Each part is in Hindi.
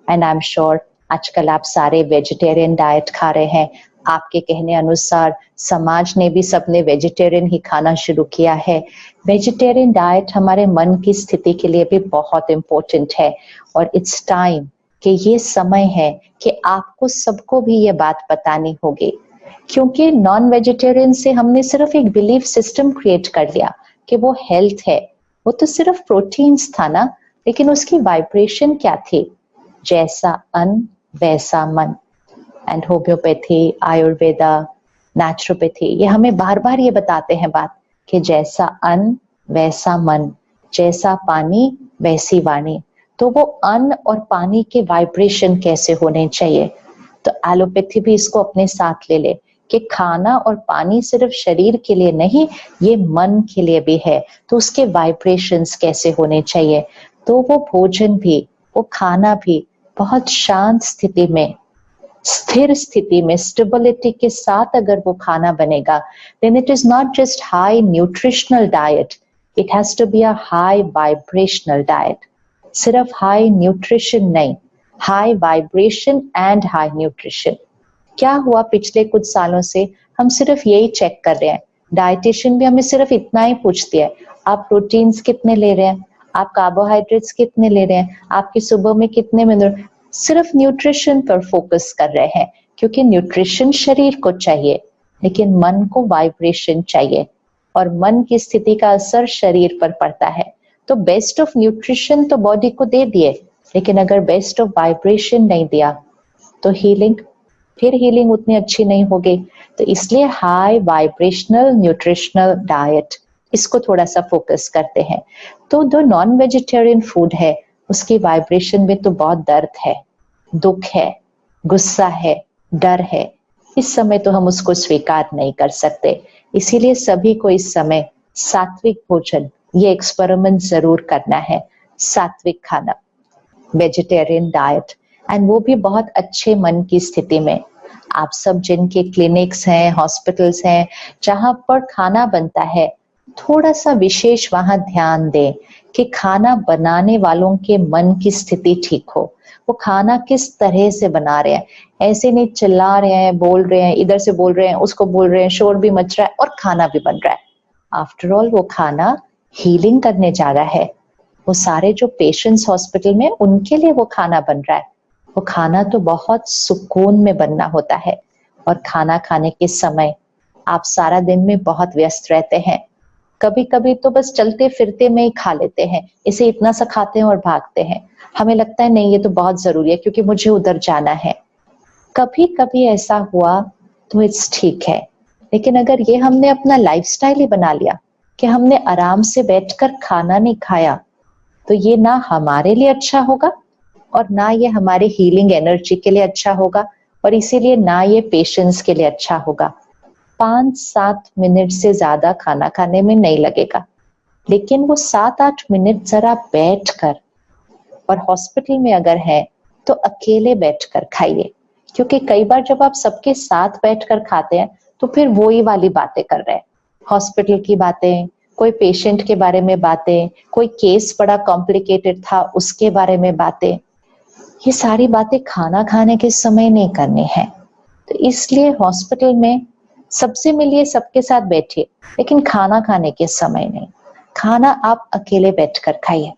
एंड आई एम श्योर आजकल आप सारे वेजिटेरियन डाइट खा रहे हैं। आपके कहने अनुसार समाज ने भी सबने वेजिटेरियन ही खाना शुरू किया है। वेजिटेरियन डाइट हमारे मन की स्थिति के लिए भी बहुत इम्पोर्टेंट है और इट्स टाइम कि ये समय है कि आपको सबको भी ये बात बतानी होगी, क्योंकि नॉन वेजिटेरियन से हमने सिर्फ एक बिलीफ सिस्टम क्रिएट कर लिया कि वो हेल्थ है। वो तो सिर्फ प्रोटीन्स था ना, लेकिन उसकी वाइब्रेशन क्या थी? जैसा अन्न वैसा मन। एंड होम्योपैथी, आयुर्वेदा, नेचुरोपैथी ये हमें बार बार ये बताते हैं बात कि जैसा अन्न वैसा मन, जैसा पानी वैसी वाणी। तो वो अन्न और पानी के वाइब्रेशन कैसे होने चाहिए? तो एलोपैथी भी इसको अपने साथ ले ले कि खाना और पानी सिर्फ शरीर के लिए नहीं, ये मन के लिए भी है। तो उसके वाइब्रेशंस कैसे होने चाहिए? तो वो भोजन भी, वो खाना भी बहुत शांत स्थिति में, स्थिर स्थिति में, स्टेबिलिटी के साथ अगर वो खाना बनेगा, then it is not just high nutritional diet, it has to be a high vibrational diet. सिर्फ हाई न्यूट्रिशन नहीं, high vibration and high nutrition. क्या हुआ पिछले कुछ सालों से हम सिर्फ यही चेक कर रहे हैं। डाइटिशियन भी हमें सिर्फ इतना ही पूछती है, आप प्रोटीन्स कितने ले रहे हैं, आप कार्बोहाइड्रेट्स कितने ले रहे हैं, आपकी सुबह में कितने मिनरल। सिर्फ न्यूट्रिशन पर फोकस कर रहे हैं, क्योंकि न्यूट्रिशन शरीर को चाहिए, लेकिन मन को वाइब्रेशन चाहिए और मन की स्थिति का असर शरीर पर पड़ता है। तो बेस्ट ऑफ न्यूट्रिशन तो बॉडी को दे दिए, लेकिन अगर बेस्ट ऑफ वाइब्रेशन नहीं दिया तो हीलिंग उतनी अच्छी नहीं होगी। तो इसलिए हाई वाइब्रेशनल न्यूट्रिशनल डाइट, इसको थोड़ा सा फोकस करते हैं। तो जो नॉन वेजिटेरियन फूड है उसकी वाइब्रेशन में तो बहुत दर्द है, दुख है, गुस्सा है, डर है। इस समय तो हम उसको स्वीकार नहीं कर सकते। इसीलिए सभी को इस समय सात्विक भोजन, ये एक्सपेरिमेंट जरूर करना है। सात्विक खाना, वेजिटेरियन डाइट, एंड वो भी बहुत अच्छे मन की स्थिति में। आप सब जिनके क्लिनिक्स हैं, हॉस्पिटल्स हैं, जहां पर खाना बनता है, थोड़ा सा विशेष वहां ध्यान दें कि खाना बनाने वालों के मन की स्थिति ठीक हो। वो खाना किस तरह से बना रहे हैं, ऐसे नहीं चिल्ला रहे हैं, बोल रहे हैं, इधर से बोल रहे हैं, उसको बोल रहे हैं, शोर भी मच रहा है और खाना भी बन रहा है। आफ्टर ऑल वो खाना हीलिंग करने जा रहा है। वो सारे जो पेशेंट्स हॉस्पिटल में, उनके लिए वो खाना बन रहा है। वो खाना तो बहुत सुकून में बनना होता है। और खाना खाने के समय आप सारा दिन में बहुत व्यस्त रहते हैं, कभी कभी तो बस चलते फिरते में ही खा लेते हैं, इसे इतना सा खाते हैं और भागते हैं। हमें लगता है नहीं ये तो बहुत जरूरी है क्योंकि मुझे उधर जाना है। कभी कभी ऐसा हुआ तो इट्स ठीक है, लेकिन अगर ये हमने अपना लाइफस्टाइल ही बना लिया कि हमने आराम से बैठकर खाना नहीं खाया, तो ये ना हमारे लिए अच्छा होगा और ना ये हमारे हीलिंग एनर्जी के लिए अच्छा होगा, और इसीलिए ना ये पेशेंस के लिए अच्छा होगा। 5-7 मिनट से ज्यादा खाना खाने में नहीं लगेगा, लेकिन वो 7-8 मिनट जरा बैठकर, और हॉस्पिटल में अगर है तो अकेले बैठकर खाइए। क्योंकि कई बार जब आप सबके साथ बैठकर खाते हैं तो फिर वही वाली बातें कर रहे हैं, हॉस्पिटल की बातें, कोई पेशेंट के बारे में बातें, कोई केस बड़ा कॉम्प्लिकेटेड था उसके बारे में बातें। ये सारी बातें खाना खाने के समय नहीं करनी है। तो इसलिए हॉस्पिटल में सबसे मिलिए, सबके साथ बैठिए, लेकिन खाना खाने के समय नहीं। खाना आप अकेले बैठकर खाइए।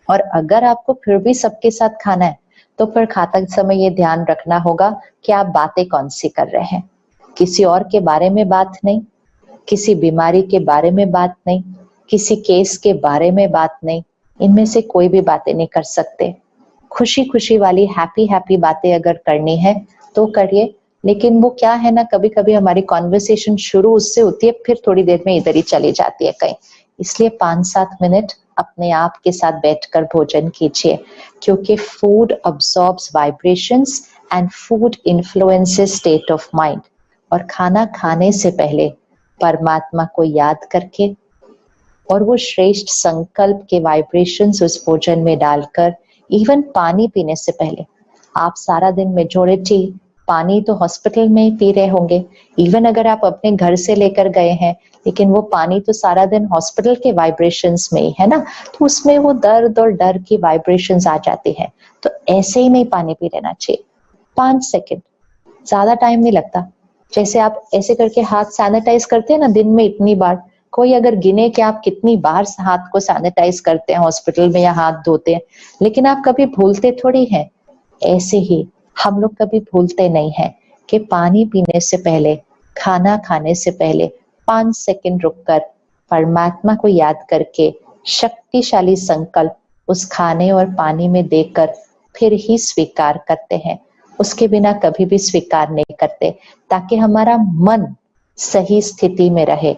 और अगर आपको फिर भी सबके साथ खाना है तो फिर खाते समय ये ध्यान रखना होगा कि आप बातें कौन सी कर रहे हैं। किसी और के बारे में बात नहीं, किसी बीमारी के बारे में बात नहीं, किसी केस के बारे में बात नहीं। इनमें से कोई भी बातें नहीं कर सकते। खुशी खुशी वाली हैप्पी बातें अगर करनी है तो करिए, लेकिन वो क्या है ना, कभी कभी हमारी कॉन्वर्सेशन शुरू उससे होती है, फिर थोड़ी देर में इधर ही चली जाती है कहीं। इसलिए 5-7 मिनट अपने आप के साथ बैठकर भोजन कीजिए, क्योंकि food absorbs vibrations and food influences state of mind. और खाना खाने से पहले परमात्मा को याद करके और वो श्रेष्ठ संकल्प के वाइब्रेशंस उस भोजन में डालकर, इवन पानी पीने से पहले आप सारा दिन मेजॉरिटी पानी तो हॉस्पिटल में ही पी रहे होंगे, इवन अगर आप अपने घर से लेकर गए हैं, लेकिन वो पानी तो सारा दिन हॉस्पिटल के वाइब्रेशंस में ही है ना, तो उसमें वो दर्द और डर की वाइब्रेशंस आ जाती हैं। तो ऐसे ही नहीं पानी पी लेना चाहिए। 5 सेकंड, ज्यादा टाइम नहीं लगता। जैसे आप ऐसे करके हाथ सैनिटाइज करते हैं ना दिन में इतनी बार, कोई अगर गिने कि आप कितनी बार हाथ को सैनिटाइज करते हैं हॉस्पिटल में या हाथ धोते हैं, लेकिन आप कभी भूलते थोड़ी हैं। ऐसे ही हम लोग कभी भूलते नहीं हैं कि पानी पीने से पहले, खाना खाने से पहले 5 सेकंड रुककर परमात्मा को याद करके शक्तिशाली संकल्प उस खाने और पानी में देकर फिर ही स्वीकार करते हैं। उसके बिना कभी भी स्वीकार नहीं करते, ताकि हमारा मन सही स्थिति में रहे,